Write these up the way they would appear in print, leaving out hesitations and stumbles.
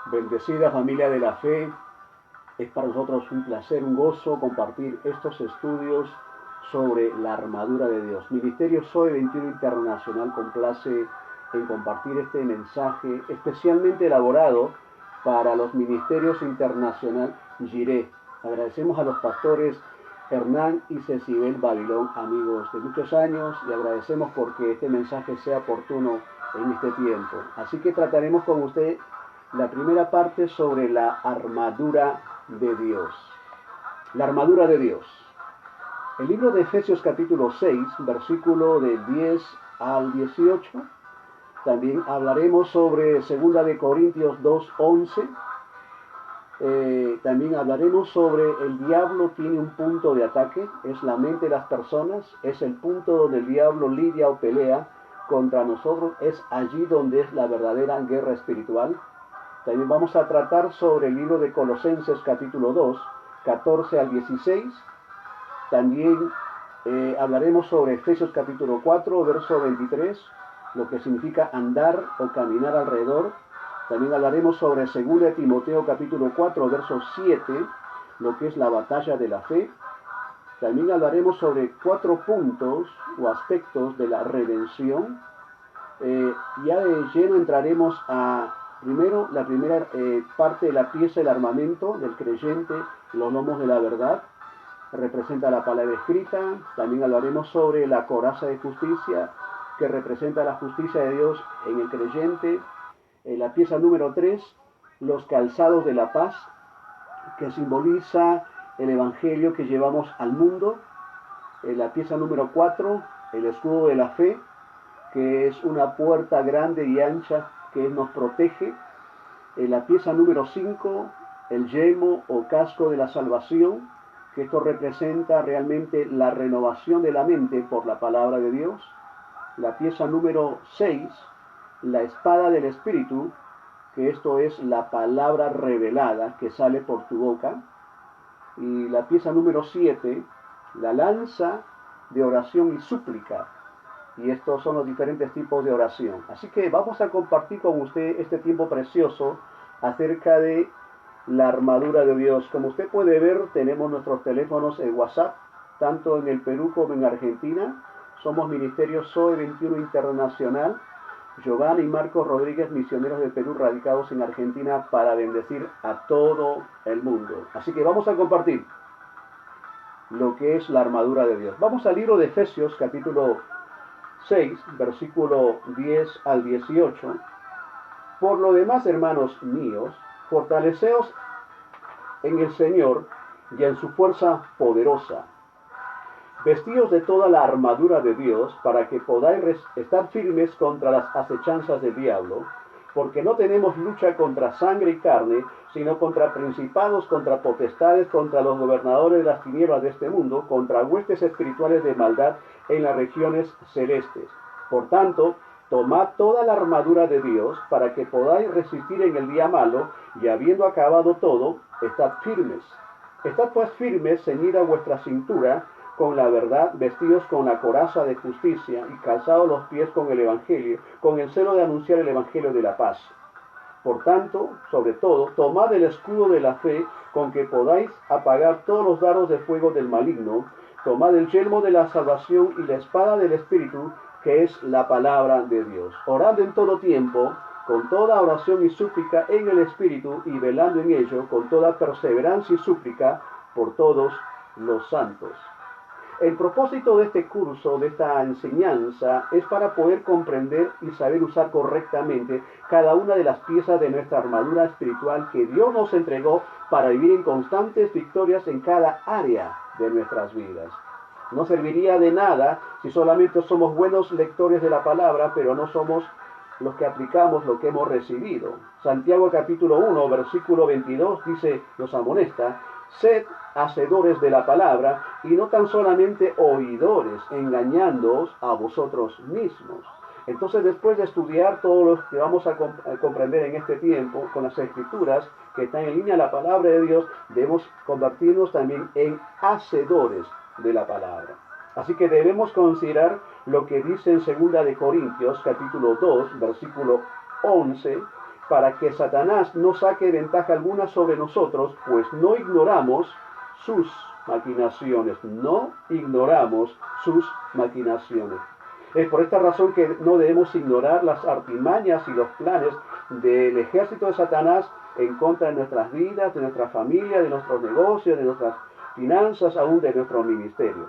Bendecida familia de la fe, es para nosotros un placer, un gozo compartir estos estudios sobre la armadura de Dios. Ministerio Soy 21 Internacional complace en compartir este mensaje especialmente elaborado para los ministerios internacional Jireh. Agradecemos a los pastores Hernán y Cecibel Babilón, amigos de muchos años, y agradecemos porque este mensaje sea oportuno en este tiempo. Así que trataremos con usted la primera parte sobre la armadura de Dios. La armadura de Dios. El libro de Efesios capítulo 6, versículo del 10 al 18. También hablaremos sobre 2 de Corintios 2:11. También hablaremos sobre el diablo tiene un punto de ataque, es la mente de las personas, es el punto donde el diablo lidia o pelea contra nosotros, es allí donde es la verdadera guerra espiritual. También vamos a tratar sobre el libro de Colosenses capítulo 2, 14 al 16. También hablaremos sobre Efesios capítulo 4, verso 23, lo que significa andar o caminar alrededor. También hablaremos sobre 2 de Timoteo capítulo 4, verso 7, lo que es la batalla de la fe. También hablaremos sobre 4 puntos o aspectos de la redención. Ya de lleno entraremos a primero la primera parte de la pieza del armamento del creyente, los lomos de la verdad, representa la palabra escrita. También hablaremos sobre la coraza de justicia, que representa la justicia de Dios en el creyente. La pieza número 3, los calzados de la paz, que simboliza el evangelio que llevamos al mundo. La pieza número 4, el escudo de la fe, que es una puerta grande y ancha que nos protege. La pieza número 5, el yelmo o casco de la salvación, que esto representa realmente la renovación de la mente por la palabra de Dios. La pieza número 6, la espada del Espíritu, que esto es la palabra revelada que sale por tu boca. Y la pieza número 7, la lanza de oración y súplica. Y estos son los diferentes tipos de oración. Así que vamos a compartir con usted este tiempo precioso acerca de la armadura de Dios. Como usted puede ver, tenemos nuestros teléfonos en WhatsApp, tanto en el Perú como en Argentina. Somos Ministerio Soy 21 Internacional. Giovanni y Marcos Rodríguez, misioneros de Perú radicados en Argentina para bendecir a todo el mundo. Así que vamos a compartir lo que es la armadura de Dios. Vamos al libro de Efesios, capítulo 6, versículo 10 al 18. Por lo demás, hermanos míos, fortaleceos en el Señor y en su fuerza poderosa. Vestíos de toda la armadura de Dios para que podáis estar firmes contra las acechanzas del diablo, porque no tenemos lucha contra sangre y carne, sino contra principados, contra potestades, contra los gobernadores de las tinieblas de este mundo, contra huestes espirituales de maldad en las regiones celestes. Por tanto, tomad toda la armadura de Dios para que podáis resistir en el día malo, y habiendo acabado todo, estad firmes. Estad pues firmes, ceñida vuestra cintura con la verdad, vestidos con la coraza de justicia y calzados los pies con el evangelio, con el celo de anunciar el evangelio de la paz. Por tanto, sobre todo, tomad el escudo de la fe con que podáis apagar todos los dardos de fuego del maligno. Tomad el yelmo de la salvación y la espada del Espíritu, que es la palabra de Dios. Orad en todo tiempo, con toda oración y súplica en el Espíritu, y velando en ello con toda perseverancia y súplica por todos los santos. El propósito de este curso, de esta enseñanza, es para poder comprender y saber usar correctamente cada una de las piezas de nuestra armadura espiritual que Dios nos entregó para vivir en constantes victorias en cada área de nuestras vidas. No serviría de nada si solamente somos buenos lectores de la palabra, pero no somos los que aplicamos lo que hemos recibido. Santiago capítulo 1, versículo 22 dice, nos amonesta, sed hacedores de la palabra y no tan solamente oidores, engañándoos a vosotros mismos. Entonces, después de estudiar todo lo que vamos a comprender en este tiempo con las escrituras que están en línea a la palabra de Dios, debemos convertirnos también en hacedores de la palabra. Así que debemos considerar lo que dice en 2 de Corintios, capítulo 2, versículo 11, para que Satanás no saque ventaja alguna sobre nosotros, pues no ignoramos sus maquinaciones, no ignoramos sus maquinaciones. Es por esta razón que no debemos ignorar las artimañas y los planes del ejército de Satanás en contra de nuestras vidas, de nuestra familia, de nuestros negocios, de nuestras finanzas, aún de nuestro ministerio.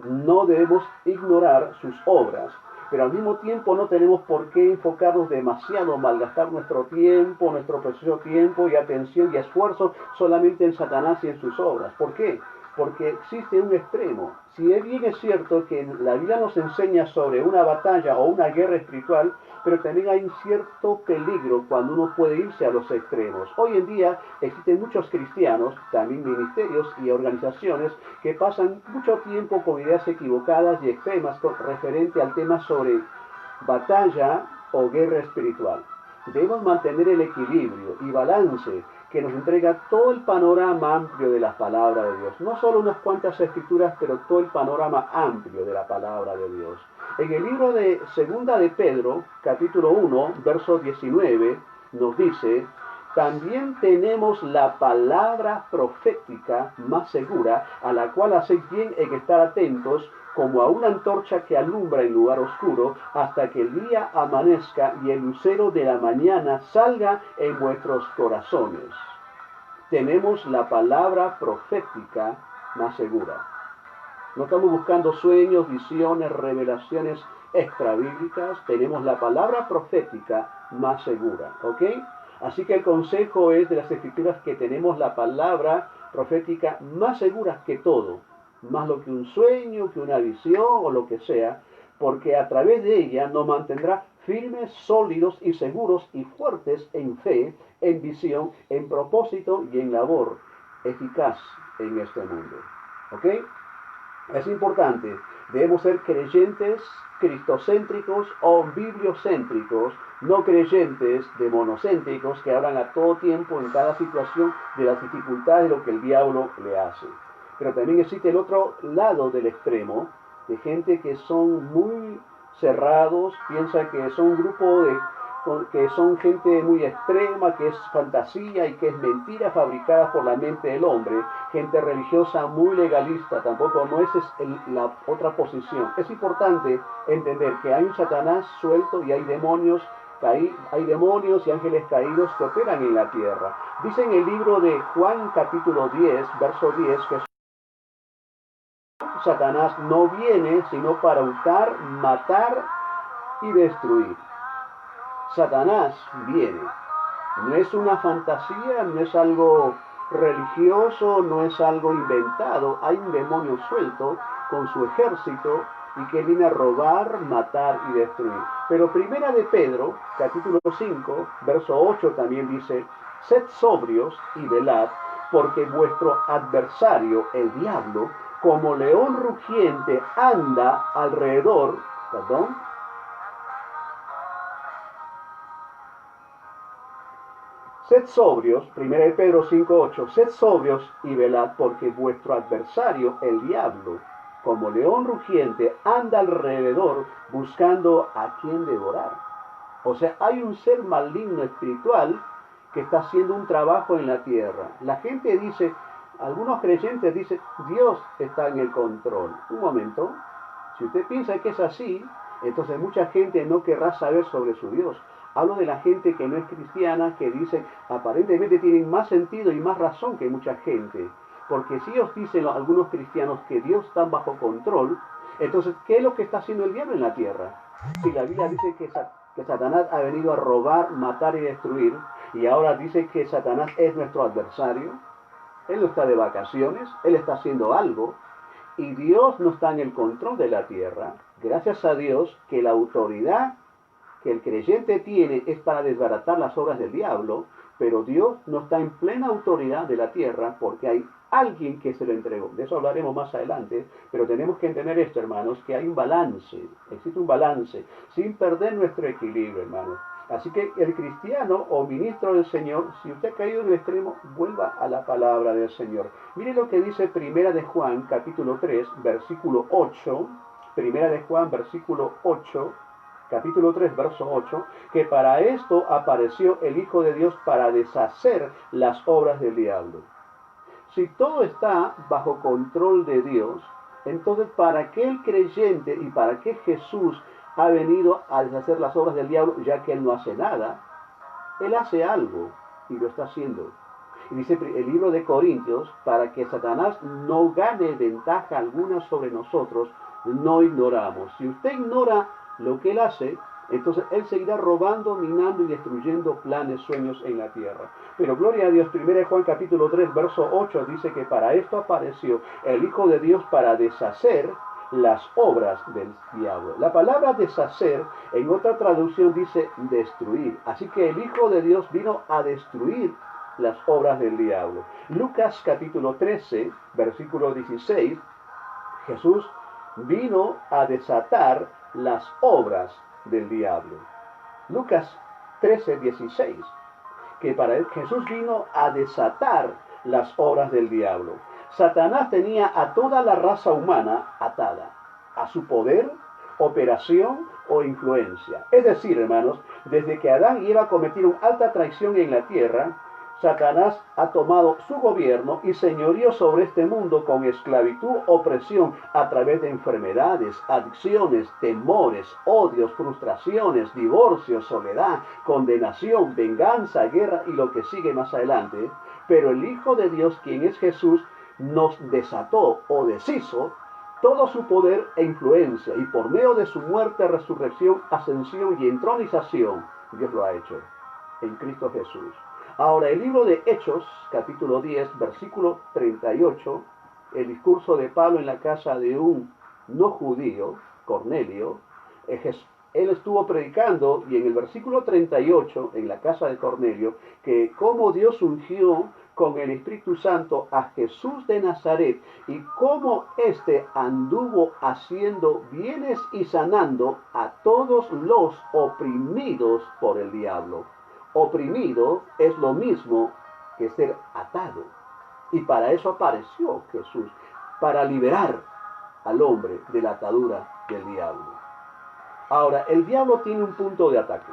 No debemos ignorar sus obras, pero al mismo tiempo no tenemos por qué enfocarnos demasiado, malgastar nuestro tiempo, nuestro precioso tiempo y atención y esfuerzo solamente en Satanás y en sus obras. ¿Por qué? Porque existe un extremo. Si bien es cierto que la Biblia nos enseña sobre una batalla o una guerra espiritual, pero también hay un cierto peligro cuando uno puede irse a los extremos. Hoy en día existen muchos cristianos, también ministerios y organizaciones, que pasan mucho tiempo con ideas equivocadas y extremas referente al tema sobre batalla o guerra espiritual. Debemos mantener el equilibrio y balance que nos entrega todo el panorama amplio de la palabra de Dios. No solo unas cuantas escrituras, pero todo el panorama amplio de la palabra de Dios. En el libro de 2 de Pedro, capítulo 1, verso 19, nos dice: también tenemos la palabra profética más segura, a la cual hacéis bien en estar atentos, como a una antorcha que alumbra en lugar oscuro, hasta que el día amanezca y el lucero de la mañana salga en vuestros corazones. Tenemos la palabra profética más segura. No estamos buscando sueños, visiones, revelaciones extrabíblicas. Tenemos la palabra profética más segura, ¿ok? Así que el consejo es de las escrituras que tenemos la palabra profética más segura que todo, más lo que un sueño, que una visión o lo que sea, porque a través de ella nos mantendrá firmes, sólidos y seguros y fuertes en fe, en visión, en propósito y en labor eficaz en este mundo. ¿Ok? Es importante, debemos ser creyentes cristocéntricos o bibliocéntricos, no creyentes demonocéntricos que hablan a todo tiempo, en cada situación, de las dificultades de lo que el diablo le hace. Pero también existe el otro lado del extremo, de gente que son muy cerrados, piensa que son un grupo que son gente muy extrema, que es fantasía y que es mentira fabricada por la mente del hombre, gente religiosa muy legalista. Tampoco no esa es la otra posición. Es importante entender que hay un Satanás suelto y hay demonios y ángeles caídos que operan en la tierra. Dice en el libro de Juan capítulo 10, verso 10, que Satanás no viene sino para hurtar, matar y destruir. Satanás viene. No es una fantasía, no es algo religioso, no es algo inventado. Hay un demonio suelto con su ejército y que viene a robar, matar y destruir. Pero primera de Pedro, capítulo 5, verso 8 también dice: sed sobrios y velad, porque vuestro adversario, el diablo, como león rugiente, anda alrededor, Sed sobrios, 1 de Pedro 5:8, sed sobrios y velad, porque vuestro adversario, el diablo, como león rugiente, anda alrededor buscando a quien devorar. O sea, hay un ser maligno espiritual que está haciendo un trabajo en la tierra. La gente dice, algunos creyentes dicen, Dios está en el control. Un momento, si usted piensa que es así, entonces mucha gente no querrá saber sobre su Dios. Hablo de la gente que no es cristiana, que dice, aparentemente tienen más sentido y más razón que mucha gente. Porque si ellos dicen, algunos cristianos, que Dios está bajo control, entonces, ¿qué es lo que está haciendo el diablo en la tierra? Si la Biblia dice que Satanás ha venido a robar, matar y destruir, y ahora dice que Satanás es nuestro adversario, él no está de vacaciones, él está haciendo algo, y Dios no está en el control de la tierra. Gracias a Dios que la autoridad que el creyente tiene es para desbaratar las obras del diablo, pero Dios no está en plena autoridad de la tierra porque hay alguien que se lo entregó. De eso hablaremos más adelante, pero tenemos que entender esto, hermanos, que hay un balance, existe un balance, sin perder nuestro equilibrio, hermanos. Así que el cristiano o ministro del Señor, si usted ha caído en el extremo, vuelva a la palabra del Señor. Mire lo que dice Primera de Juan, capítulo 3, versículo 8. Primera de Juan, versículo 8, capítulo 3, verso 8, que para esto apareció el Hijo de Dios para deshacer las obras del diablo. Si todo está bajo control de Dios, entonces ¿para qué el creyente y para qué Jesús ha venido a deshacer las obras del diablo, ya que Él no hace nada? Él hace algo y lo está haciendo. Y dice el libro de Corintios, para que Satanás no gane ventaja alguna sobre nosotros, no ignoramos. Si usted ignora lo que Él hace, entonces Él seguirá robando, minando y destruyendo planes, sueños en la tierra. Pero gloria a Dios, 1 Juan capítulo 3, verso 8 dice que para esto apareció el Hijo de Dios para deshacer las obras del diablo. La palabra deshacer en otra traducción dice destruir. Así que el Hijo de Dios vino a destruir las obras del diablo. Lucas capítulo 13, versículo 16, Jesús vino a desatar las obras del diablo. Lucas 13, 16, que para él Jesús vino a desatar las obras del diablo. Satanás tenía a toda la raza humana atada a su poder, operación o influencia. Es decir, hermanos, desde que Adán y Eva cometieron alta traición en la tierra, Satanás ha tomado su gobierno y señorío sobre este mundo con esclavitud, opresión a través de enfermedades, adicciones, temores, odios, frustraciones, divorcios, soledad, condenación, venganza, guerra y lo que sigue más adelante. Pero el Hijo de Dios, quien es Jesús, nos desató o deshizo todo su poder e influencia, y por medio de su muerte, resurrección, ascensión y entronización, Dios lo ha hecho en Cristo Jesús. Ahora, el libro de Hechos, capítulo 10, versículo 38, el discurso de Pablo en la casa de un no judío, Cornelio, él estuvo predicando, y en el versículo 38, en la casa de Cornelio, que cómo Dios ungió con el Espíritu Santo a Jesús de Nazaret y cómo éste anduvo haciendo bienes y sanando a todos los oprimidos por el diablo. Oprimido es lo mismo que ser atado. Y para eso apareció Jesús, para liberar al hombre de la atadura del diablo. Ahora, el diablo tiene un punto de ataque.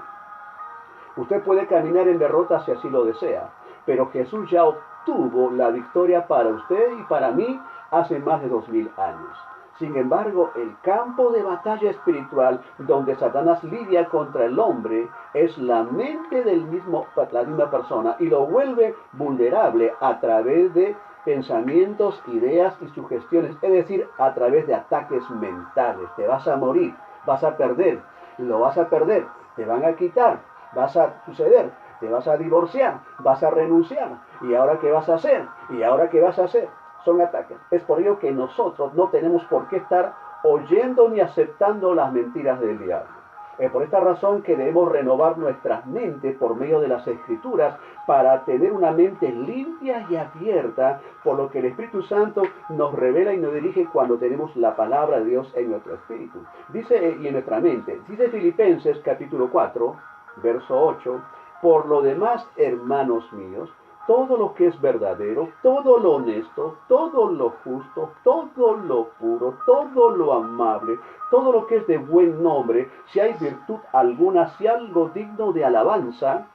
Usted puede caminar en derrota si así lo desea, pero Jesús ya obtuvo la victoria para usted y para mí hace más de 2000 años. Sin embargo, el campo de batalla espiritual donde Satanás lidia contra el hombre es la mente la misma persona, y lo vuelve vulnerable a través de pensamientos, ideas y sugestiones, es decir, a través de ataques mentales. Te vas a morir, vas a perder, lo vas a perder, te van a quitar, vas a suceder, te vas a divorciar, vas a renunciar, y ahora qué vas a hacer, y ahora qué vas a hacer. Son ataques. Es por ello que nosotros no tenemos por qué estar oyendo ni aceptando las mentiras del diablo. Es por esta razón que debemos renovar nuestras mentes por medio de las Escrituras para tener una mente limpia y abierta por lo que el Espíritu Santo nos revela y nos dirige cuando tenemos la palabra de Dios en nuestro espíritu. Dice, y en nuestra mente, dice Filipenses capítulo 4, verso 8, por lo demás, hermanos míos, todo lo que es verdadero, todo lo honesto, todo lo justo, todo lo puro, todo lo amable, todo lo que es de buen nombre, si hay virtud alguna, si algo digno de alabanza,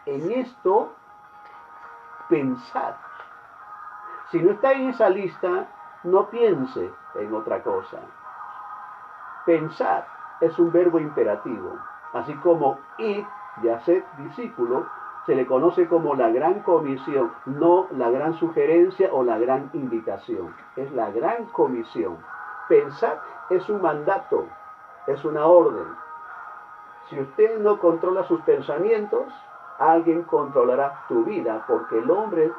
en esto pensad. Si no está en esa lista, no piense en otra cosa. Pensar es un verbo imperativo, así como id y haced discípulos, se le conoce como la gran comisión, no la gran sugerencia o la gran invitación. Es la gran comisión. Pensar es un mandato, es una orden. Si usted no controla sus pensamientos, alguien controlará tu vida, porque el hombre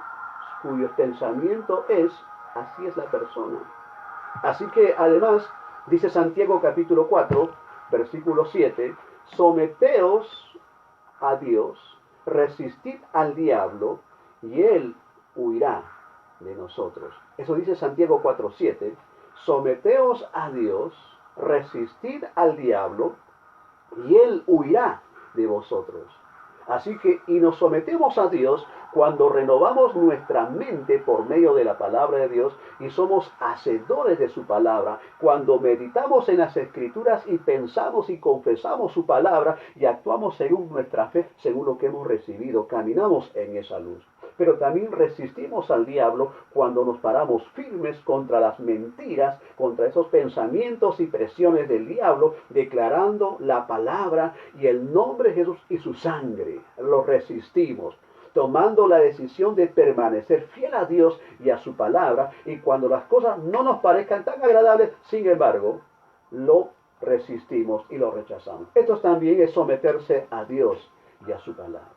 cuyo pensamiento es, así es la persona. Así que además, dice Santiago capítulo 4, versículo 7, someteos a Dios, resistid al diablo y él huirá de nosotros. Eso dice Santiago 4:7. Someteos a Dios, resistid al diablo y él huirá de vosotros. Así que, y nos sometemos a Dios cuando renovamos nuestra mente por medio de la palabra de Dios y somos hacedores de su palabra, cuando meditamos en las Escrituras y pensamos y confesamos su palabra y actuamos según nuestra fe, según lo que hemos recibido, caminamos en esa luz. Pero también resistimos al diablo cuando nos paramos firmes contra las mentiras, contra esos pensamientos y presiones del diablo, declarando la palabra y el nombre de Jesús y su sangre. Lo resistimos, tomando la decisión de permanecer fiel a Dios y a su palabra, y cuando las cosas no nos parezcan tan agradables, sin embargo, lo resistimos y lo rechazamos. Esto también es someterse a Dios y a su palabra.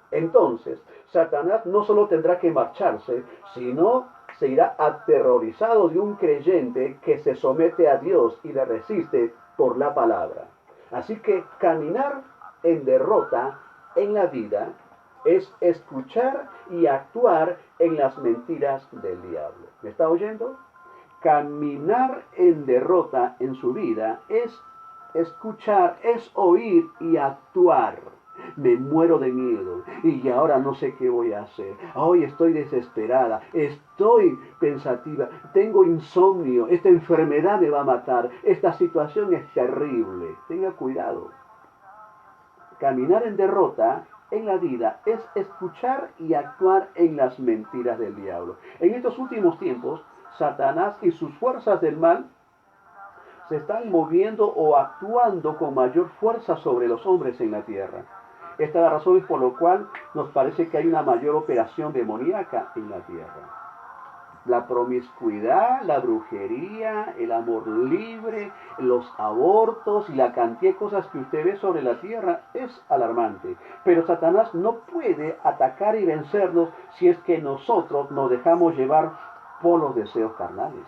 Entonces, Satanás no solo tendrá que marcharse, sino se irá aterrorizado de un creyente que se somete a Dios y le resiste por la palabra. Así que caminar en derrota en la vida es escuchar y actuar en las mentiras del diablo. ¿Me está oyendo? Caminar en derrota en su vida es escuchar, es oír y actuar. Me muero de miedo y ahora no sé qué voy a hacer. Hoy estoy desesperada, estoy pensativa, tengo insomnio, esta enfermedad me va a matar, esta situación es terrible. Tenga cuidado. Caminar en derrota en la vida es escuchar y actuar en las mentiras del diablo. En estos últimos tiempos, Satanás y sus fuerzas del mal se están moviendo o actuando con mayor fuerza sobre los hombres en la tierra. Esta es la razón por la cual nos parece que hay una mayor operación demoníaca en la tierra. La promiscuidad, la brujería, el amor libre, los abortos y la cantidad de cosas que usted ve sobre la tierra es alarmante. Pero Satanás no puede atacar y vencernos si es que nosotros nos dejamos llevar por los deseos carnales.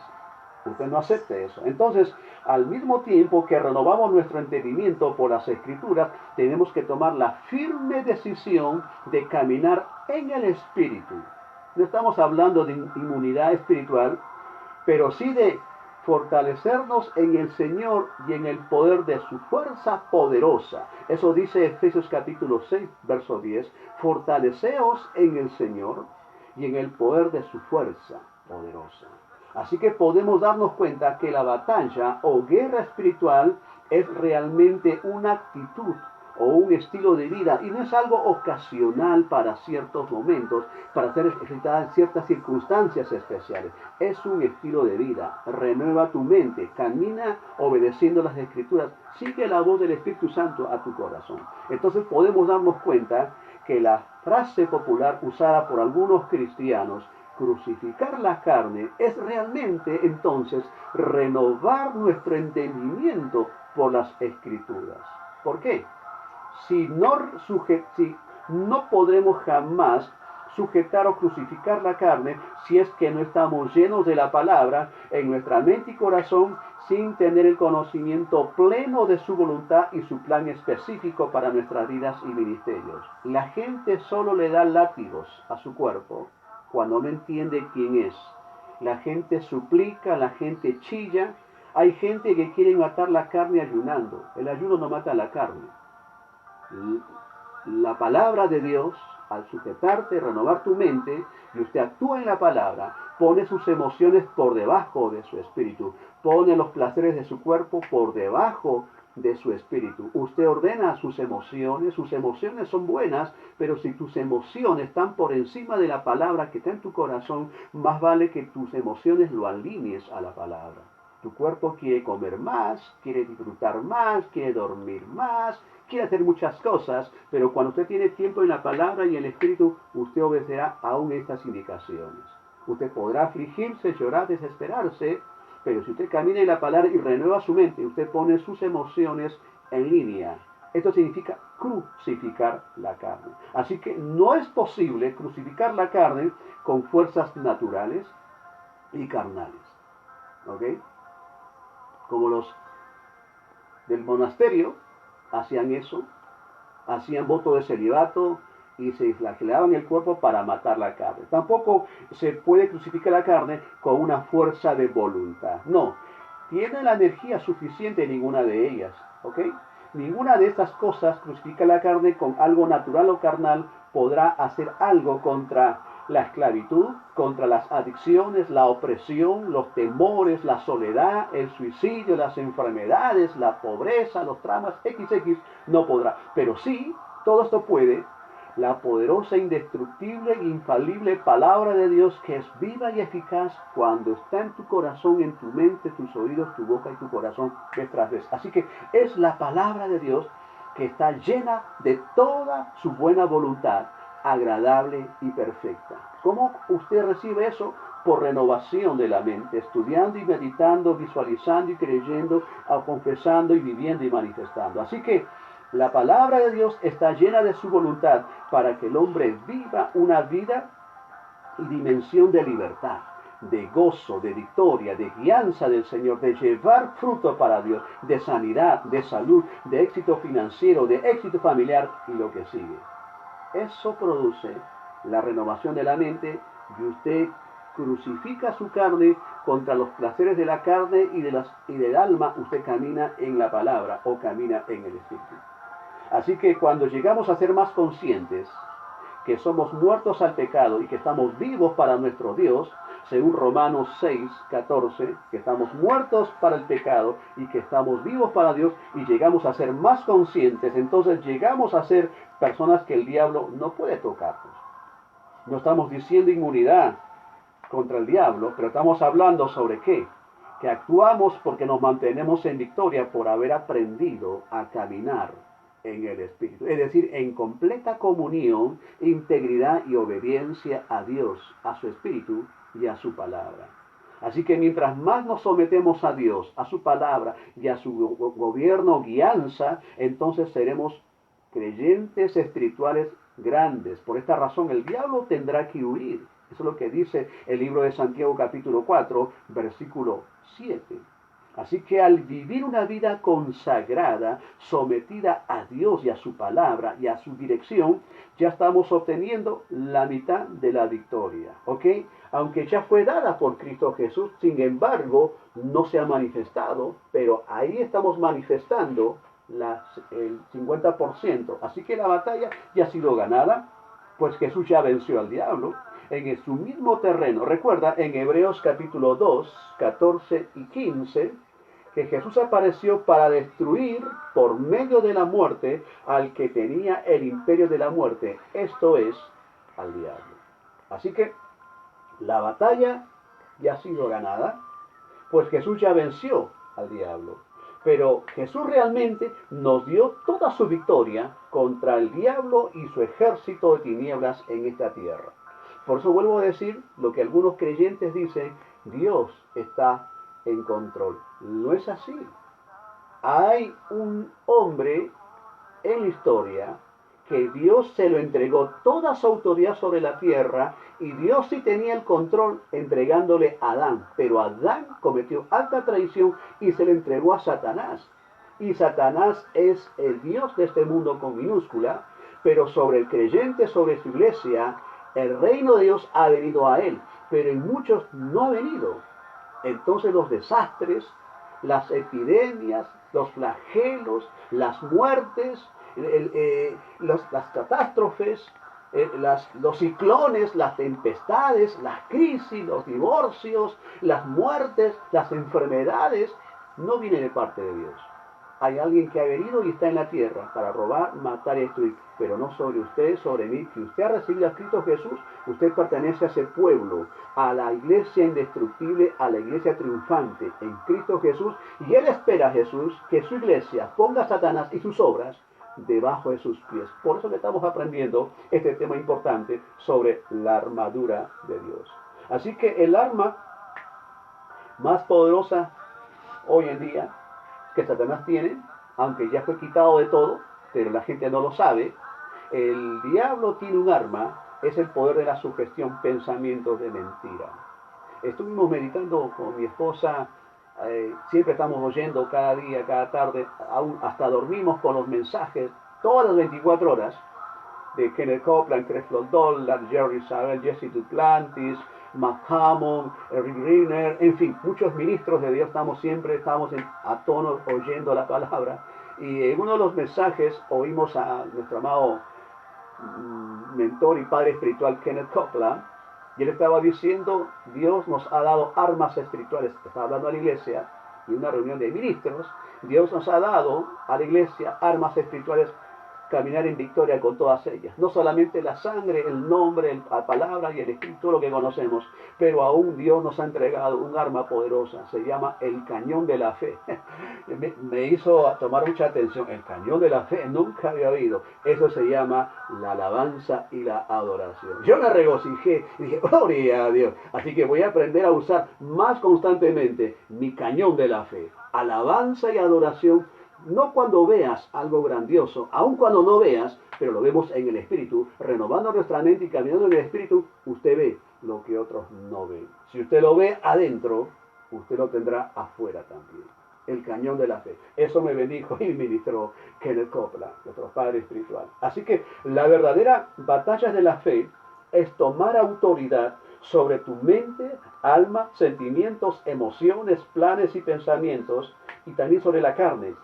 Usted no acepte eso. Entonces, al mismo tiempo que renovamos nuestro entendimiento por las Escrituras, tenemos que tomar la firme decisión de caminar en el Espíritu. No estamos hablando de inmunidad espiritual, pero sí de fortalecernos en el Señor y en el poder de su fuerza poderosa. Eso dice Efesios capítulo 6, verso 10. Fortaleceos en el Señor y en el poder de su fuerza poderosa. Así que podemos darnos cuenta que la batalla o guerra espiritual es realmente una actitud o un estilo de vida y no es algo ocasional para ciertos momentos, para ser ejercitada en ciertas circunstancias especiales. Es un estilo de vida. Renueva tu mente, camina obedeciendo las Escrituras, sigue la voz del Espíritu Santo a tu corazón. Entonces podemos darnos cuenta que la frase popular usada por algunos cristianos, crucificar la carne, es realmente entonces renovar nuestro entendimiento por las Escrituras. ¿Por qué? Si no podremos jamás sujetar o crucificar la carne si es que no estamos llenos de la palabra en nuestra mente y corazón, sin tener el conocimiento pleno de su voluntad y su plan específico para nuestras vidas y ministerios. La gente solo le da látigos a su cuerpo cuando no entiende quién es. La gente suplica, la gente chilla. Hay gente que quiere matar la carne ayunando. El ayuno no mata la carne. La palabra de Dios, al sujetarte, renovar tu mente, y usted actúa en la palabra, pone sus emociones por debajo de su espíritu, pone los placeres de su cuerpo por debajo de su espíritu. Usted ordena sus emociones son buenas, pero si tus emociones están por encima de la palabra que está en tu corazón, más vale que tus emociones lo alinees a la palabra. Tu cuerpo quiere comer más, quiere disfrutar más, quiere dormir más, quiere hacer muchas cosas, pero cuando usted tiene tiempo en la palabra y en el Espíritu, usted obedecerá aún estas indicaciones. Usted podrá afligirse, llorar, desesperarse, pero si usted camina en la palabra y renueva su mente, usted pone sus emociones en línea. Esto significa crucificar la carne. Así que no es posible crucificar la carne con fuerzas naturales y carnales. ¿Ok? Como los del monasterio hacían eso, hacían voto de celibato y se flagelaban el cuerpo para matar la carne. Tampoco se puede crucificar la carne con una fuerza de voluntad. No, tiene la energía suficiente ninguna de ellas, ¿ok? ninguna de estas cosas crucifica la carne con algo natural o carnal, podrá hacer algo contra la esclavitud, contra las adicciones, la opresión, los temores, la soledad, el suicidio, las enfermedades, la pobreza, los traumas XX, no podrá. Pero sí, todo esto puede la poderosa, indestructible e infalible palabra de Dios, que es viva y eficaz cuando está en tu corazón, en tu mente, tus oídos, tu boca y tu corazón vez tras vez. Así que es la palabra de Dios que está llena de toda su buena voluntad, agradable y perfecta. ¿Cómo usted recibe eso? Por renovación de la mente, estudiando y meditando, visualizando y creyendo, confesando y viviendo y manifestando. Así que la palabra de Dios está llena de su voluntad para que el hombre viva una vida y dimensión de libertad, de gozo, de victoria, de guianza del Señor, de llevar fruto para Dios, de sanidad, de salud, de éxito financiero, de éxito familiar y lo que sigue. Eso produce la renovación de la mente y usted crucifica su carne contra los placeres de la carne y del alma. Usted camina en la palabra o camina en el Espíritu. Así que cuando llegamos a ser más conscientes que somos muertos al pecado y que estamos vivos para nuestro Dios, según Romanos 6:14, que estamos muertos para el pecado y que estamos vivos para Dios, y llegamos a ser más conscientes, entonces llegamos a ser personas que el diablo no puede tocarnos. No estamos diciendo inmunidad contra el diablo, pero estamos hablando sobre qué, que actuamos porque nos mantenemos en victoria por haber aprendido a caminar en el Espíritu, es decir, en completa comunión, integridad y obediencia a Dios, a su Espíritu y a su palabra. Así que mientras más nos sometemos a Dios, a su palabra y a su gobierno, guianza, entonces seremos creyentes espirituales grandes. Por esta razón el diablo tendrá que huir. Eso es lo que dice el libro de Santiago capítulo 4, versículo 7. Así que al vivir una vida consagrada, sometida a Dios y a su palabra y a su dirección, ya estamos obteniendo la mitad de la victoria, ¿ok? Aunque ya fue dada por Cristo Jesús, sin embargo, no se ha manifestado, pero ahí estamos manifestando el 50%. Así que la batalla ya ha sido ganada, pues Jesús ya venció al diablo en su mismo terreno. Recuerda en Hebreos capítulo 2, 14 y 15, que Jesús apareció para destruir por medio de la muerte al que tenía el imperio de la muerte, esto es, al diablo. Así que la batalla ya ha sido ganada, pues Jesús ya venció al diablo. Pero Jesús realmente nos dio toda su victoria contra el diablo y su ejército de tinieblas en esta tierra. Por eso vuelvo a decir lo que algunos creyentes dicen: Dios está en control. No es así. Hay un hombre en la historia que Dios se lo entregó toda su autoridad sobre la tierra, y Dios sí tenía el control entregándole a Adán, pero Adán cometió alta traición y se le entregó a Satanás. Y Satanás es el Dios de este mundo con minúscula, pero sobre el creyente, sobre su iglesia, el reino de Dios ha venido a él, pero en muchos no ha venido. Entonces los desastres, las epidemias, los flagelos, las muertes, las catástrofes, los ciclones, las tempestades, las crisis, los divorcios, las muertes, las enfermedades, no vienen de parte de Dios. Hay alguien que ha venido y está en la tierra para robar, matar y destruir, pero no sobre usted, sobre mí. Si usted ha recibido a Cristo Jesús, usted pertenece a ese pueblo, a la iglesia indestructible, a la iglesia triunfante en Cristo Jesús, y Él espera a Jesús que su iglesia ponga a Satanás y sus obras debajo de sus pies. Por eso que estamos aprendiendo este tema importante sobre la armadura de Dios. Así que el arma más poderosa hoy en día que Satanás tiene, aunque ya fue quitado de todo, pero la gente no lo sabe, el diablo tiene un arma, es el poder de la sugestión, pensamientos de mentira. Estuvimos meditando con mi esposa, siempre estamos oyendo cada día, cada tarde, aún hasta dormimos con los mensajes, todas las 24 horas, de Kenneth Copeland, Creflo Dollar, Jerry Savelle, Jesse Duplantis, Matt Hammond, Rick Renner, en fin, muchos ministros de Dios, siempre estamos a tono oyendo la palabra. Y en uno de los mensajes oímos a nuestro amado mentor y padre espiritual Kenneth Copeland, y él estaba diciendo, Dios nos ha dado armas espirituales. Estaba hablando a la iglesia y una reunión de ministros. Dios nos ha dado a la iglesia armas espirituales, caminar en victoria con todas ellas. No solamente la sangre, el nombre, la palabra y el espíritu, lo que conocemos, pero aún Dios nos ha entregado un arma poderosa. Se llama el cañón de la fe. Me hizo tomar mucha atención. El cañón de la fe, nunca había oído. Eso se llama la alabanza y la adoración. Yo me regocijé y dije, gloria a Dios. Así que voy a aprender a usar más constantemente mi cañón de la fe. Alabanza y adoración. No cuando veas algo grandioso, aun cuando no veas, pero lo vemos en el Espíritu, renovando nuestra mente y caminando en el Espíritu, usted ve lo que otros no ven. Si usted lo ve adentro, usted lo tendrá afuera también. El cañón de la fe. Eso me bendijo y ministró Kenneth Copeland, nuestro padre espiritual. Así que la verdadera batalla de la fe es tomar autoridad sobre tu mente, alma, sentimientos, emociones, planes y pensamientos, y también sobre la carne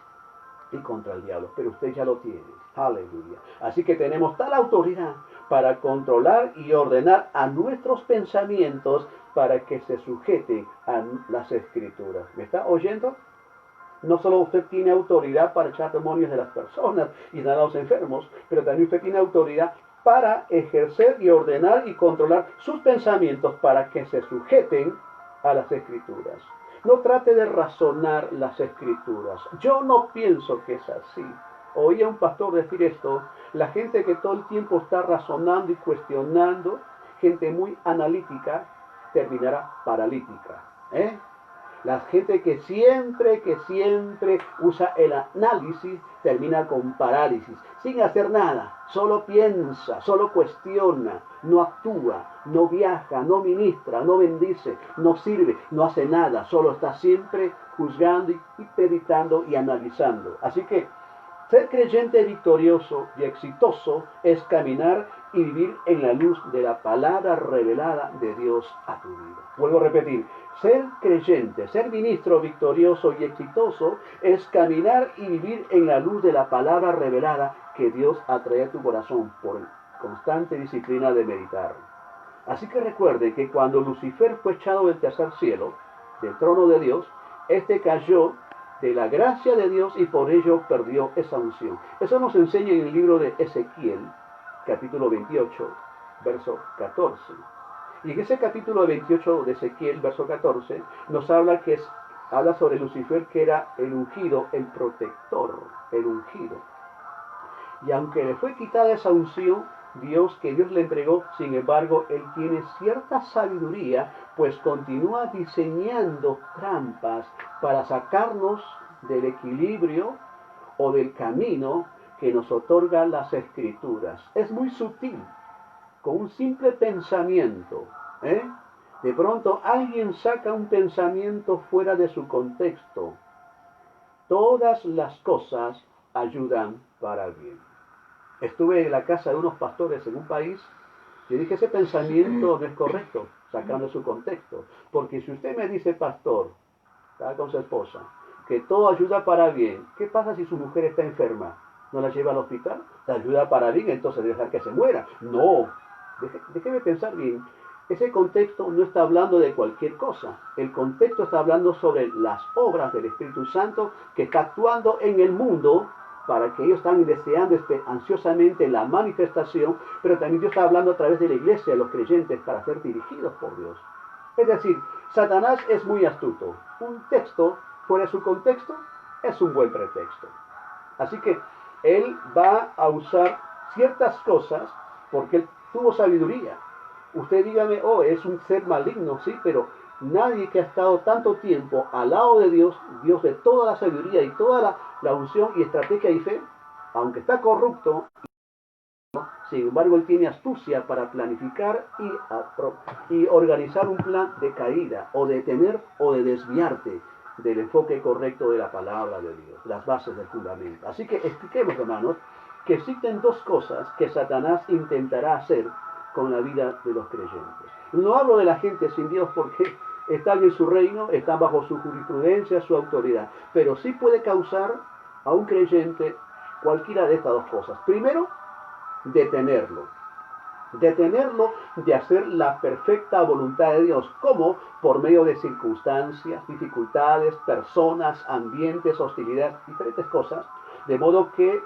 y contra el diablo, pero usted ya lo tiene. Aleluya. Así que tenemos tal autoridad para controlar y ordenar a nuestros pensamientos para que se sujeten a las escrituras. ¿Me está oyendo? No solo usted tiene autoridad para echar demonios de las personas y dar a los enfermos, pero también usted tiene autoridad para ejercer y ordenar y controlar sus pensamientos para que se sujeten a las escrituras. No trate de razonar las escrituras. Yo no pienso que es así. Oí a un pastor decir esto. La gente que todo el tiempo está razonando y cuestionando, gente muy analítica, terminará paralítica. La gente que siempre usa el análisis termina con parálisis, sin hacer nada, solo piensa, solo cuestiona, no actúa, no viaja, no ministra, no bendice, no sirve, no hace nada, solo está siempre juzgando y meditando y analizando. Así que ser creyente victorioso y exitoso es caminar y vivir en la luz de la palabra revelada de Dios a tu vida. Vuelvo a repetir, ser creyente, ser ministro victorioso y exitoso es caminar y vivir en la luz de la palabra revelada que Dios atrae a tu corazón por constante disciplina de meditar. Así que recuerde que cuando Lucifer fue echado del tercer cielo, del trono de Dios, este cayó de la gracia de Dios y por ello perdió esa unción. Eso nos enseña en el libro de Ezequiel, capítulo 28, verso 14. Y en ese capítulo 28 de Ezequiel, verso 14, nos habla habla sobre Lucifer, que era el ungido, el protector, el ungido. Y aunque le fue quitada esa unción, que Dios le entregó, sin embargo, él tiene cierta sabiduría, pues continúa diseñando trampas para sacarnos del equilibrio o del camino que nos otorgan las escrituras. Es muy sutil, con un simple pensamiento. De pronto alguien saca un pensamiento fuera de su contexto. Todas las cosas ayudan para bien. Estuve en la casa de unos pastores en un país y dije, ese pensamiento no es correcto, sacando su contexto. Porque si usted me dice, pastor, está con su esposa, que todo ayuda para bien, ¿qué pasa si su mujer está enferma? ¿No la lleva al hospital? La ayuda para bien, entonces dejar que se muera. No, déjeme pensar bien. Ese contexto no está hablando de cualquier cosa. El contexto está hablando sobre las obras del Espíritu Santo que está actuando en el mundo para que ellos están deseando ansiosamente la manifestación, pero también Dios está hablando a través de la iglesia, de los creyentes, para ser dirigidos por Dios. Es decir, Satanás es muy astuto. Un texto fuera de su contexto es un buen pretexto. Así que él va a usar ciertas cosas porque él tuvo sabiduría. Usted dígame, es un ser maligno, sí, pero nadie que ha estado tanto tiempo al lado de Dios, Dios de toda la sabiduría y toda la unción y estrategia y fe, aunque está corrupto, sin embargo él tiene astucia para planificar y organizar un plan de caída, o de detener o de desviarte del enfoque correcto de la palabra de Dios, las bases del fundamento. Así que expliquemos, hermanos, que existen dos cosas que Satanás intentará hacer con la vida de los creyentes. No hablo de la gente sin Dios porque están en su reino, están bajo su jurisprudencia, su autoridad, pero sí puede causar a un creyente cualquiera de estas dos cosas. Primero, detenerlo. Detenerlo de hacer la perfecta voluntad de Dios. ¿Cómo? Por medio de circunstancias, dificultades, personas, ambientes, hostilidades, diferentes cosas. De modo que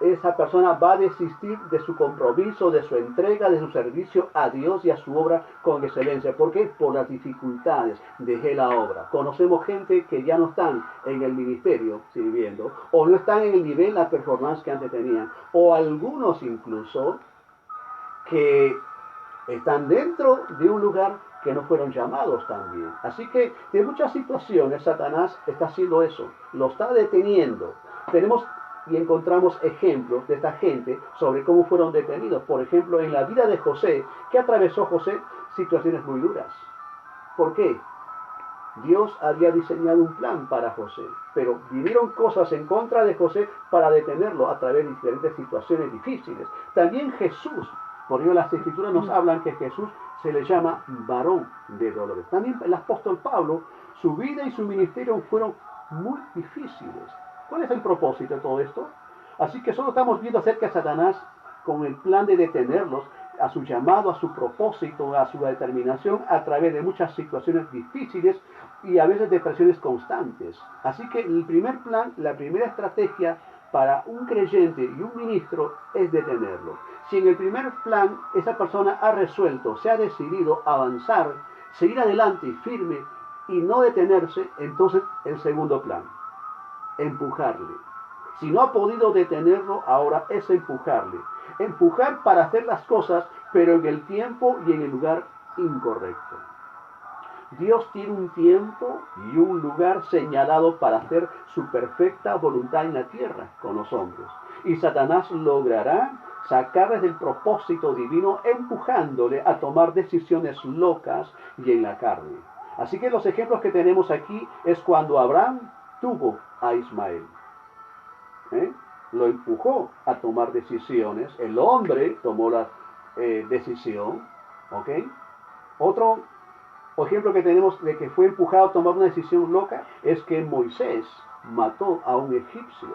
esa persona va a desistir de su compromiso, de su entrega, de su servicio a Dios y a su obra con excelencia. ¿Por qué? Por las dificultades. Dejé la obra. Conocemos gente que ya no están en el ministerio sirviendo, o no están en el nivel, la performance que antes tenían, o algunos incluso que están dentro de un lugar que no fueron llamados también. Así que en muchas situaciones Satanás está haciendo eso, lo está deteniendo. Tenemos y encontramos ejemplos de esta gente sobre cómo fueron detenidos. Por ejemplo, en la vida de José, que atravesó José situaciones muy duras. ¿Por qué? Dios había diseñado un plan para José, pero vinieron cosas en contra de José para detenerlo a través de diferentes situaciones difíciles. También Jesús, por ello las Escrituras nos hablan que Jesús se le llama varón de dolores. También el apóstol Pablo, su vida y su ministerio fueron muy difíciles. ¿Cuál es el propósito de todo esto? Así que solo estamos viendo acerca de Satanás con el plan de detenerlos, a su llamado, a su propósito, a su determinación a través de muchas situaciones difíciles y a veces de presiones constantes. Así que el primer plan, la primera estrategia para un creyente y un ministro es detenerlo. Si en el primer plan esa persona ha resuelto, se ha decidido avanzar, seguir adelante y firme y no detenerse, entonces el segundo plan, empujarle. Si no ha podido detenerlo, ahora es empujarle. Empujar para hacer las cosas, pero en el tiempo y en el lugar incorrecto. Dios tiene un tiempo y un lugar señalado para hacer su perfecta voluntad en la tierra con los hombres. Y Satanás logrará sacarles del propósito divino empujándole a tomar decisiones locas y en la carne. Así que los ejemplos que tenemos aquí es cuando Abraham tuvo a Ismael. Lo empujó a tomar decisiones. El hombre tomó la decisión. ¿Ok? Otro ejemplo que tenemos de que fue empujado a tomar una decisión loca es que Moisés mató a un egipcio.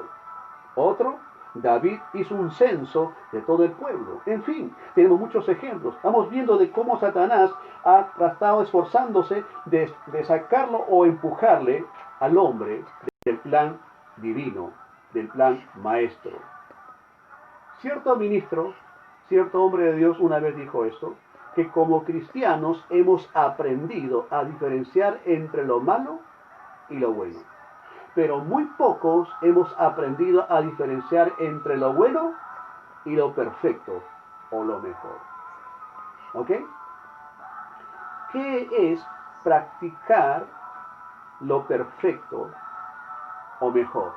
Otro, David hizo un censo de todo el pueblo. En fin, tenemos muchos ejemplos. Estamos viendo de cómo Satanás ha estado esforzándose de sacarlo o empujarle al hombre del plan divino, del plan maestro. Cierto ministro, cierto hombre de Dios una vez dijo esto, que como cristianos hemos aprendido a diferenciar entre lo malo y lo bueno. Pero muy pocos hemos aprendido a diferenciar entre lo bueno y lo perfecto o lo mejor. ¿Ok? ¿Qué es practicar lo perfecto o mejor?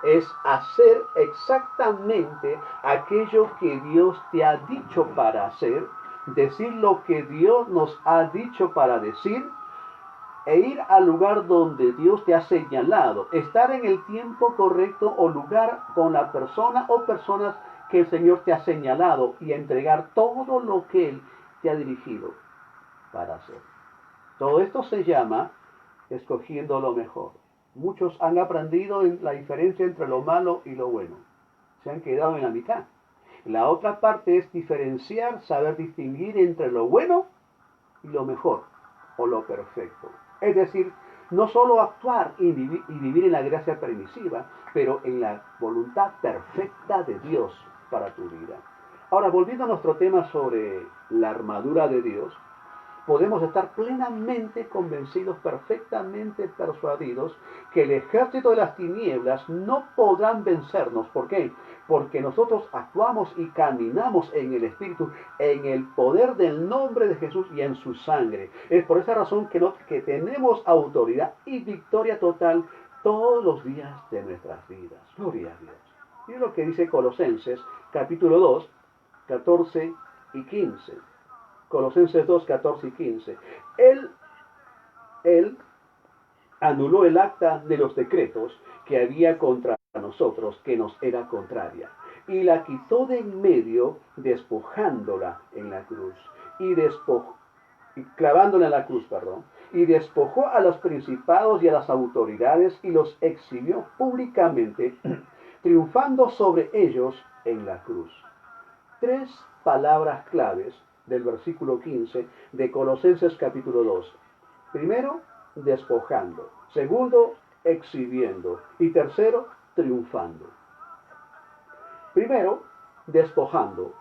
Es hacer exactamente aquello que Dios te ha dicho para hacer, decir lo que Dios nos ha dicho para decir, e ir al lugar donde Dios te ha señalado, estar en el tiempo correcto o lugar con la persona o personas que el Señor te ha señalado y entregar todo lo que Él te ha dirigido para hacer. Todo esto se llama escogiendo lo mejor. Muchos han aprendido la diferencia entre lo malo y lo bueno. Se han quedado en la mitad. La otra parte es diferenciar, saber distinguir entre lo bueno y lo mejor o lo perfecto. Es decir, no solo actuar y vivir en la gracia permisiva, pero en la voluntad perfecta de Dios para tu vida. Ahora, volviendo a nuestro tema sobre la armadura de Dios, podemos estar plenamente convencidos, perfectamente persuadidos, que el ejército de las tinieblas no podrán vencernos. ¿Por qué? Porque nosotros actuamos y caminamos en el Espíritu, en el poder del nombre de Jesús y en su sangre. Es por esa razón que tenemos autoridad y victoria total todos los días de nuestras vidas. Gloria a Dios. Y es lo que dice Colosenses, capítulo 2, 14 y 15. Colosenses 2, 14 y 15. Él anuló el acta de los decretos que había contra nosotros, que nos era contraria, y la quitó de en medio, despojándola en la cruz. Y clavándole en la cruz, perdón, y despojó a los principados y a las autoridades y los exhibió públicamente, triunfando sobre ellos en la cruz. Tres palabras claves del versículo 15 de Colosenses capítulo 2. Primero, despojando. Segundo, exhibiendo. Y tercero, triunfando. Primero, despojando.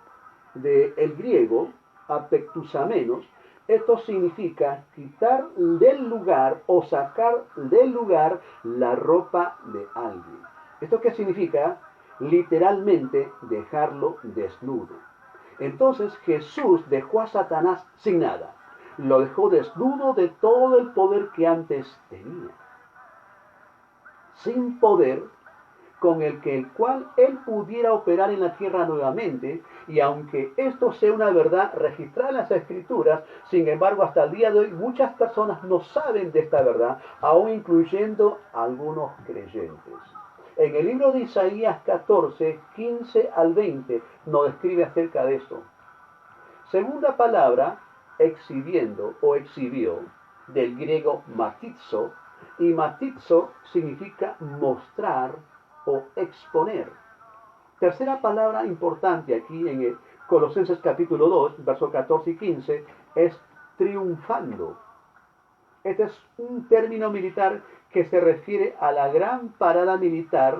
Del griego, apectusamenos, esto significa quitar del lugar o sacar del lugar la ropa de alguien. ¿Esto qué significa? Literalmente dejarlo desnudo. Entonces Jesús dejó a Satanás sin nada. Lo dejó desnudo de todo el poder que antes tenía. Sin poder con el cual él pudiera operar en la tierra nuevamente, y aunque esto sea una verdad registrada en las Escrituras, sin embargo hasta el día de hoy muchas personas no saben de esta verdad, aún incluyendo algunos creyentes. En el libro de Isaías 14, 15 al 20 nos describe acerca de esto. Segunda palabra, exhibiendo o exhibió, del griego matizo, y matizo significa mostrar o exponer. Tercera palabra importante aquí en el Colosenses capítulo 2, versos 14 y 15, es triunfando. Este es un término militar que se refiere a la gran parada militar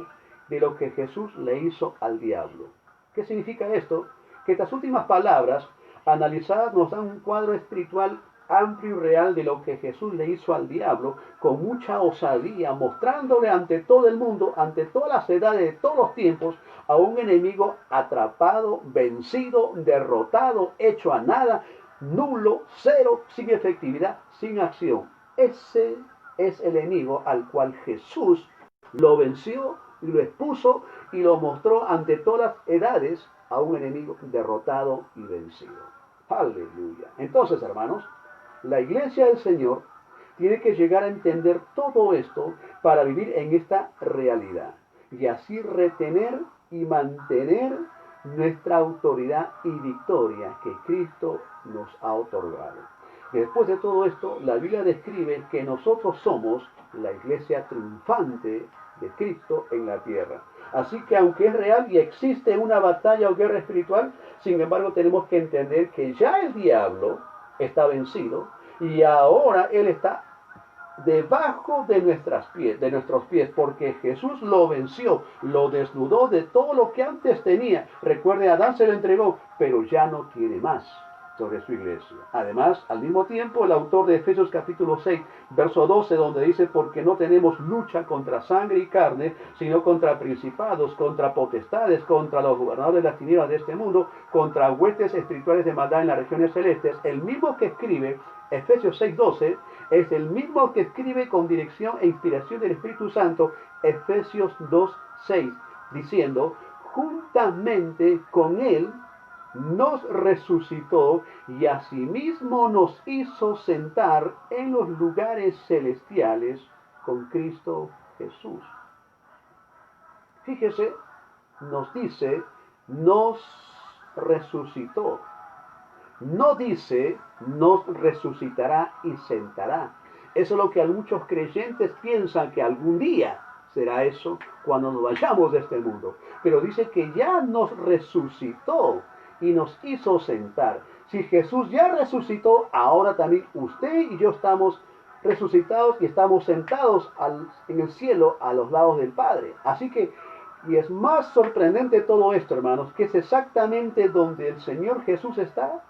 de lo que Jesús le hizo al diablo. ¿Qué significa esto? Que estas últimas palabras analizadas nos dan un cuadro espiritual amplio y real de lo que Jesús le hizo al diablo con mucha osadía, mostrándole ante todo el mundo, ante todas las edades de todos los tiempos, a un enemigo atrapado, vencido, derrotado, hecho a nada, nulo, cero, sin efectividad, sin acción. Ese es el enemigo al cual Jesús lo venció y lo expuso y lo mostró ante todas las edades a un enemigo derrotado y vencido. Aleluya. Entonces, hermanos, la iglesia del Señor tiene que llegar a entender todo esto para vivir en esta realidad y así retener y mantener nuestra autoridad y victoria que Cristo nos ha otorgado. Después de todo esto, la Biblia describe que nosotros somos la iglesia triunfante de Cristo en la tierra. Así que aunque es real y existe una batalla o guerra espiritual, sin embargo tenemos que entender que ya el diablo está vencido y ahora él está debajo de nuestros pies, porque Jesús lo venció, lo desnudó de todo lo que antes tenía. Recuerde, Adán se lo entregó, pero ya no tiene más sobre su iglesia. Además, al mismo tiempo, el autor de Efesios capítulo 6, verso 12, donde dice, porque no tenemos lucha contra sangre y carne, sino contra principados, contra potestades, contra los gobernadores de las tinieblas de este mundo, contra huestes espirituales de maldad en las regiones celestes. El mismo que escribe Efesios 6:12 es el mismo que escribe con dirección e inspiración del Espíritu Santo Efesios 2:6, diciendo, juntamente con él nos resucitó y asimismo nos hizo sentar en los lugares celestiales con Cristo Jesús. Fíjese, nos dice, nos resucitó. No dice, nos resucitará y sentará. Eso es lo que muchos creyentes piensan que algún día será eso cuando nos vayamos de este mundo. Pero dice que ya nos resucitó y nos hizo sentar. Si Jesús ya resucitó, ahora también usted y yo estamos resucitados y estamos sentados en el cielo a los lados del Padre. Así que, y es más sorprendente todo esto, hermanos, que es exactamente donde el Señor Jesús está,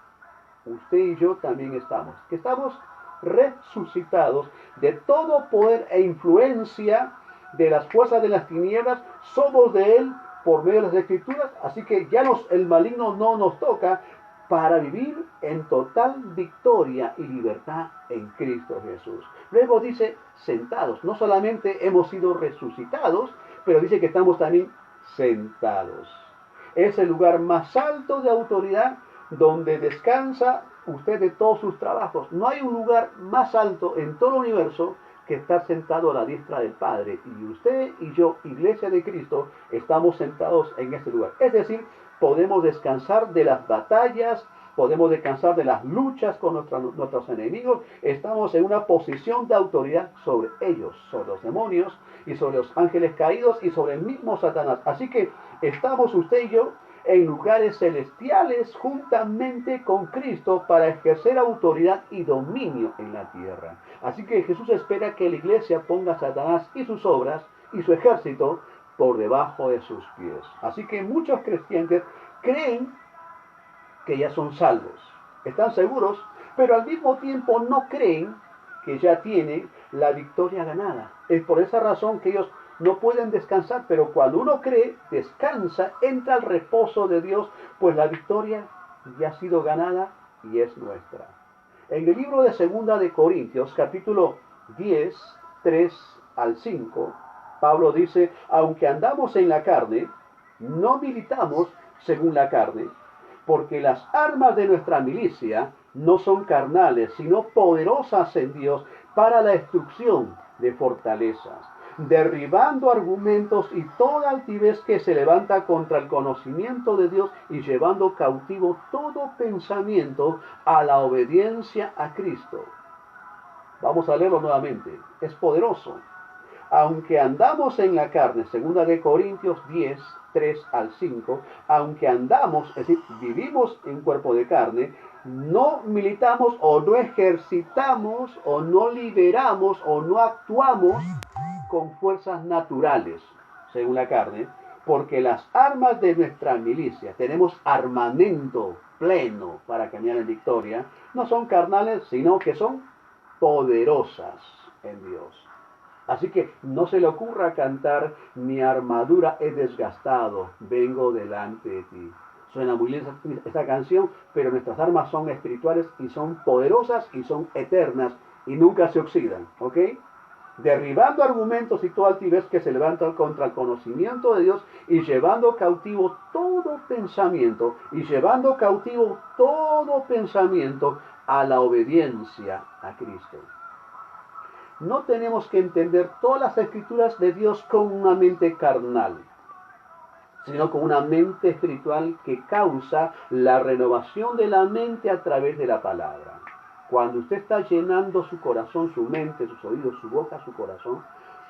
usted y yo también estamos. Que estamos resucitados de todo poder e influencia de las fuerzas de las tinieblas, somos de Él por medio de las Escrituras, así que ya el maligno no nos toca para vivir en total victoria y libertad en Cristo Jesús. Luego dice sentados, no solamente hemos sido resucitados, pero dice que estamos también sentados. Es el lugar más alto de autoridad donde descansa usted de todos sus trabajos. No hay un lugar más alto en todo el universo que estar sentado a la diestra del Padre. Y usted y yo, iglesia de Cristo, estamos sentados en ese lugar. Es decir, podemos descansar de las batallas, podemos descansar de las luchas con nuestros enemigos. Estamos en una posición de autoridad sobre ellos, sobre los demonios y sobre los ángeles caídos y sobre el mismo Satanás. Así que estamos usted y yo en lugares celestiales juntamente con Cristo para ejercer autoridad y dominio en la tierra. Así que Jesús espera que la iglesia ponga a Satanás y sus obras y su ejército por debajo de sus pies. Así que muchos creyentes creen que ya son salvos, están seguros, pero al mismo tiempo no creen que ya tienen la victoria ganada. Es por esa razón que ellos no pueden descansar, pero cuando uno cree, descansa, entra al reposo de Dios, pues la victoria ya ha sido ganada y es nuestra. En el libro de Segunda de Corintios, capítulo 10, 3 al 5, Pablo dice, aunque andamos en la carne, no militamos según la carne, porque las armas de nuestra milicia no son carnales, sino poderosas en Dios para la destrucción de fortalezas, derribando argumentos y toda altivez que se levanta contra el conocimiento de Dios y llevando cautivo todo pensamiento a la obediencia a Cristo. Vamos a leerlo nuevamente. Es poderoso. Aunque andamos en la carne, segunda de Corintios 10, 3 al 5, aunque andamos, es decir, vivimos en cuerpo de carne, no militamos o no ejercitamos o no liberamos o no actuamos con fuerzas naturales, según la carne, porque las armas de nuestra milicia, tenemos armamento pleno para caminar en victoria, no son carnales, sino que son poderosas en Dios. Así que no se le ocurra cantar, mi armadura he desgastado, vengo delante de ti. Suena muy bien esta canción, pero nuestras armas son espirituales y son poderosas y son eternas y nunca se oxidan, ¿ok? Derribando argumentos y toda altivez que se levantan contra el conocimiento de Dios y llevando cautivo todo pensamiento a la obediencia a Cristo. No tenemos que entender todas las escrituras de Dios con una mente carnal, sino con una mente espiritual que causa la renovación de la mente a través de la palabra. Cuando usted está llenando su corazón, su mente, sus oídos, su boca, su corazón,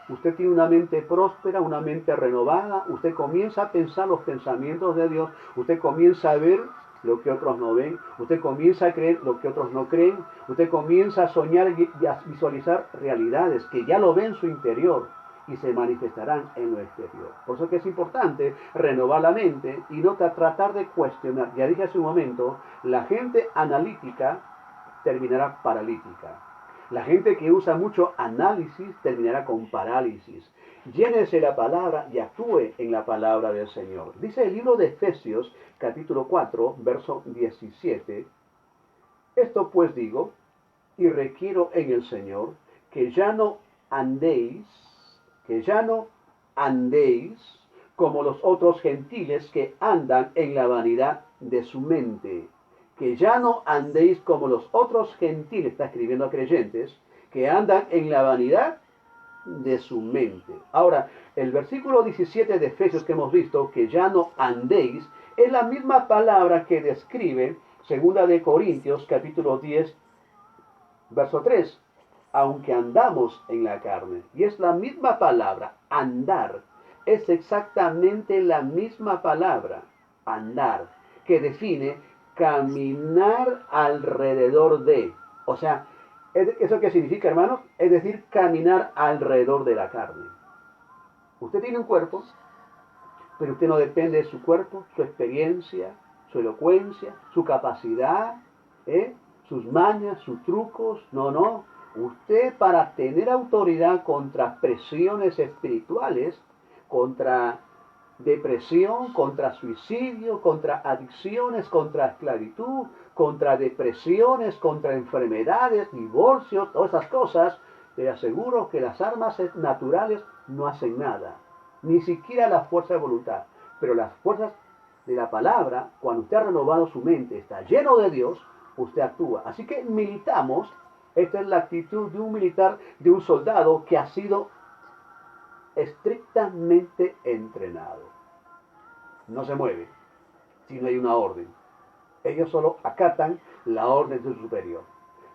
usted tiene una mente próspera, una mente renovada, usted comienza a pensar los pensamientos de Dios, usted comienza a ver lo que otros no ven, usted comienza a creer lo que otros no creen, usted comienza a soñar y a visualizar realidades que ya lo ven en su interior y se manifestarán en lo exterior. Por eso que es importante renovar la mente y no tratar de cuestionar. Ya dije hace un momento, la gente analítica terminará paralítica. La gente que usa mucho análisis terminará con parálisis. Llénese la palabra y actúe en la palabra del Señor. Dice el libro de Efesios, capítulo 4, verso 17. Esto pues digo, y requiero en el Señor, que ya no andéis como los otros gentiles que andan en la vanidad de su mente. Que ya no andéis como los otros gentiles, está escribiendo a creyentes, que andan en la vanidad de su mente. Ahora, el versículo 17 de Efesios que hemos visto, que ya no andéis, es la misma palabra que describe segunda de Corintios, capítulo 10, verso 3. Aunque andamos en la carne. Y es la misma palabra, andar. Es exactamente la misma palabra, andar, que define caminar alrededor de. O sea, ¿eso qué significa, hermanos? Es decir, caminar alrededor de la carne. Usted tiene un cuerpo, pero usted no depende de su cuerpo, su experiencia, su elocuencia, su capacidad, sus mañas, sus trucos. No. Usted, para tener autoridad contra presiones espirituales, contra depresión, contra suicidio, contra adicciones, contra esclavitud, contra depresiones, contra enfermedades, divorcios, todas esas cosas, te aseguro que las armas naturales no hacen nada, ni siquiera la fuerza de voluntad. Pero las fuerzas de la palabra, cuando usted ha renovado su mente, está lleno de Dios, usted actúa. Así que militamos. Esta es la actitud de un militar, de un soldado que ha sido estrictamente entrenado. No se mueve si no hay una orden. Ellos solo acatan la orden de su superior.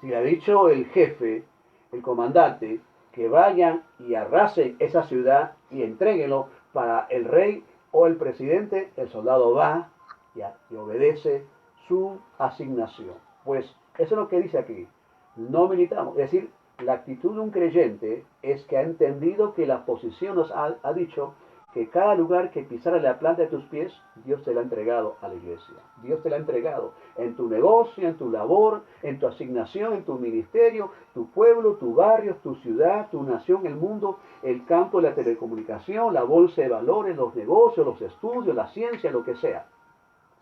Si le ha dicho el jefe, el comandante, que vayan y arrasen esa ciudad y entréguenlo para el rey o el presidente, el soldado va y obedece su asignación. Pues eso es lo que dice aquí. No militamos. Es decir, la actitud de un creyente es que ha entendido que la posición nos ha dicho que cada lugar que pisara la planta de tus pies, Dios te lo ha entregado a la iglesia. Dios te lo ha entregado en tu negocio, en tu labor, en tu asignación, en tu ministerio, tu pueblo, tu barrio, tu ciudad, tu nación, el mundo, el campo de la telecomunicación, la bolsa de valores, los negocios, los estudios, la ciencia, lo que sea.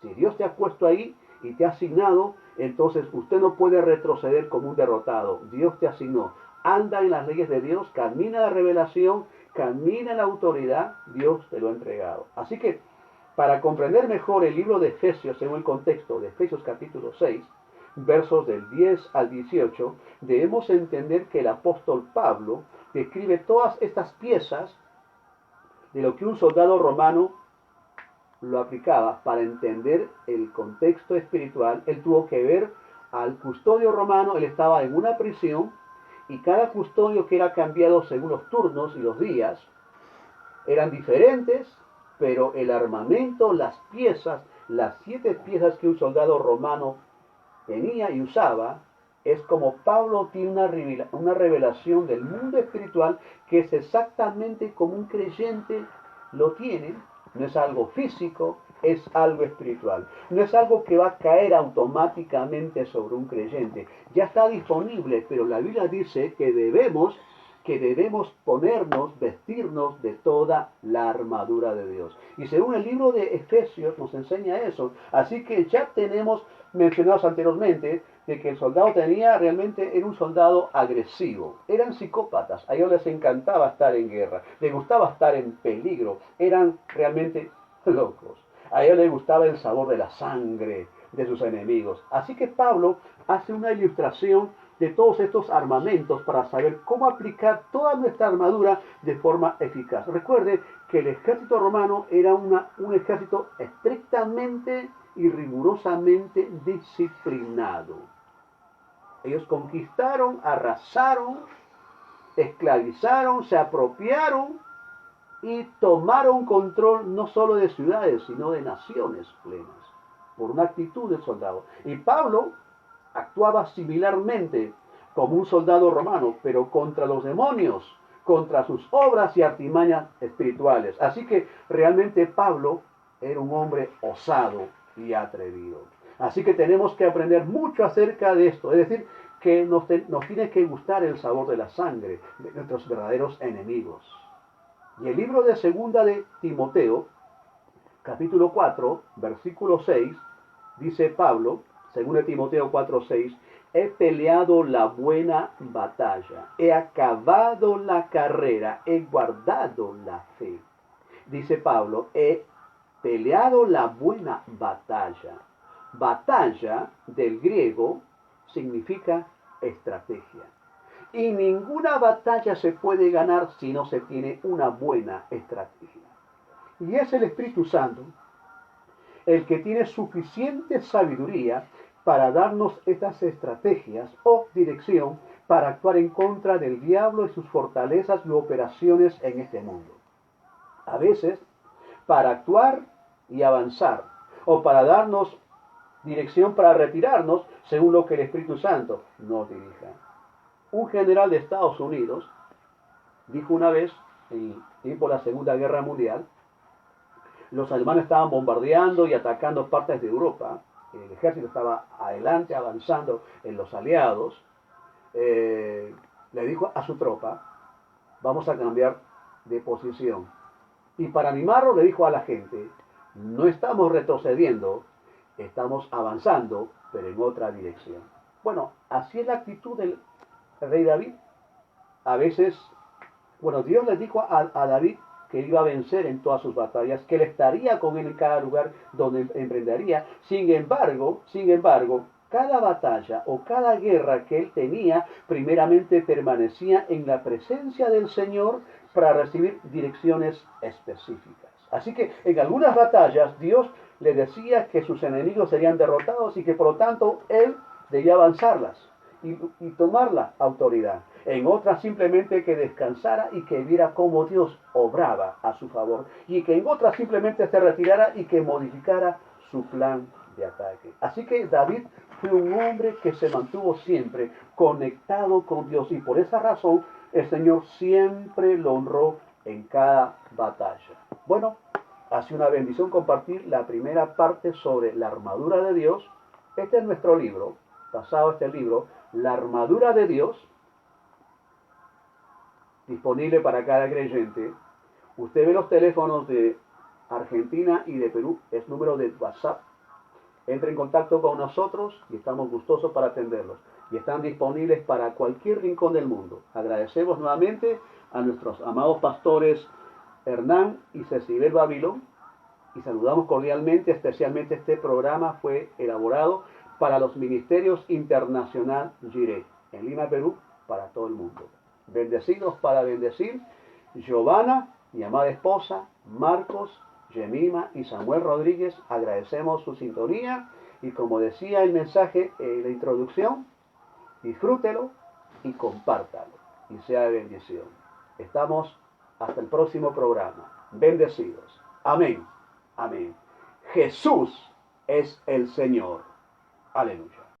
Si Dios te ha puesto ahí y te ha asignado, entonces usted no puede retroceder como un derrotado. Dios te asignó. Anda en las leyes de Dios, camina la revelación, camina la autoridad, Dios te lo ha entregado. Así que, para comprender mejor el libro de Efesios según el contexto de Efesios capítulo 6, versos del 10 al 18, debemos entender que el apóstol Pablo describe todas estas piezas de lo que un soldado romano lo aplicaba. Para entender el contexto espiritual, él tuvo que ver al custodio romano. Él estaba en una prisión y cada custodio, que era cambiado según los turnos y los días, eran diferentes, pero el armamento, las piezas, las 7 piezas que un soldado romano tenía y usaba, es como Pablo tiene una revelación del mundo espiritual que es exactamente como un creyente lo tiene. No es algo físico, es algo espiritual. No es algo que va a caer automáticamente sobre un creyente. Ya está disponible, pero la Biblia dice que debemos ponernos, vestirnos de toda la armadura de Dios. Y según el libro de Efesios nos enseña eso. Así que ya tenemos mencionados anteriormente de que el soldado era un soldado agresivo. Eran psicópatas. A ellos les encantaba estar en guerra. Les gustaba estar en peligro. Eran realmente locos. A ellos les gustaba el sabor de la sangre de sus enemigos. Así que Pablo hace una ilustración de todos estos armamentos para saber cómo aplicar toda nuestra armadura de forma eficaz. Recuerde que el ejército romano era un ejército estrictamente y rigurosamente disciplinado. Ellos conquistaron, arrasaron, esclavizaron, se apropiaron y tomaron control no solo de ciudades, sino de naciones plenas, por una actitud del soldado. Y Pablo actuaba similarmente como un soldado romano, pero contra los demonios, contra sus obras y artimañas espirituales. Así que realmente Pablo era un hombre osado y atrevido. Así que tenemos que aprender mucho acerca de esto. Es decir, que nos tiene que gustar el sabor de la sangre de nuestros verdaderos enemigos. Y el libro de Segunda de Timoteo, capítulo 4, versículo 6, dice Pablo, Segunda de Timoteo 4, 6, he peleado la buena batalla, he acabado la carrera, he guardado la fe. Dice Pablo, he peleado la buena batalla. Batalla del griego significa estrategia. Y ninguna batalla se puede ganar si no se tiene una buena estrategia. Y es el Espíritu Santo el que tiene suficiente sabiduría para darnos estas estrategias o dirección para actuar en contra del diablo y sus fortalezas y operaciones en este mundo. A veces, para actuar y avanzar, o para darnos dirección para retirarnos según lo que el Espíritu Santo nos dirija. Un general de Estados Unidos dijo una vez, en tiempo de la Segunda Guerra Mundial, los alemanes estaban bombardeando y atacando partes de Europa, el ejército estaba adelante, avanzando en los aliados, le dijo a su tropa, vamos a cambiar de posición. Y para animarlo le dijo a la gente, no estamos retrocediendo, estamos avanzando, pero en otra dirección. Bueno, así es la actitud del rey David. A veces, Dios le dijo a David que él iba a vencer en todas sus batallas, que él estaría con él en cada lugar donde emprendería. Sin embargo, cada batalla o cada guerra que él tenía, primeramente permanecía en la presencia del Señor para recibir direcciones específicas. Así que en algunas batallas Dios le decía que sus enemigos serían derrotados y que por lo tanto él debía avanzarlas y tomar la autoridad. En otras simplemente que descansara y que viera cómo Dios obraba a su favor. Y que en otras simplemente se retirara y que modificara su plan de ataque. Así que David fue un hombre que se mantuvo siempre conectado con Dios y por esa razón el Señor siempre lo honró en cada batalla. Bueno, ha sido una bendición compartir la primera parte sobre la armadura de Dios. Este es nuestro libro, basado en este libro, La armadura de Dios, disponible para cada creyente. Usted ve los teléfonos de Argentina y de Perú, es número de WhatsApp. Entre en contacto con nosotros y estamos gustosos para atenderlos. Y están disponibles para cualquier rincón del mundo. Agradecemos nuevamente a nuestros amados pastores Hernán y Cecibel Babilón. Y saludamos cordialmente, especialmente este programa fue elaborado para los Ministerios Internacional Jireh, en Lima, Perú, para todo el mundo. Bendecidos para bendecir, Giovanna, mi amada esposa, Marcos, Jemima y Samuel Rodríguez, agradecemos su sintonía y como decía el mensaje en la introducción, disfrútelo y compártalo y sea de bendición. Estamos hasta el próximo programa. Bendecidos. Amén. Amén. Jesús es el Señor. Aleluya.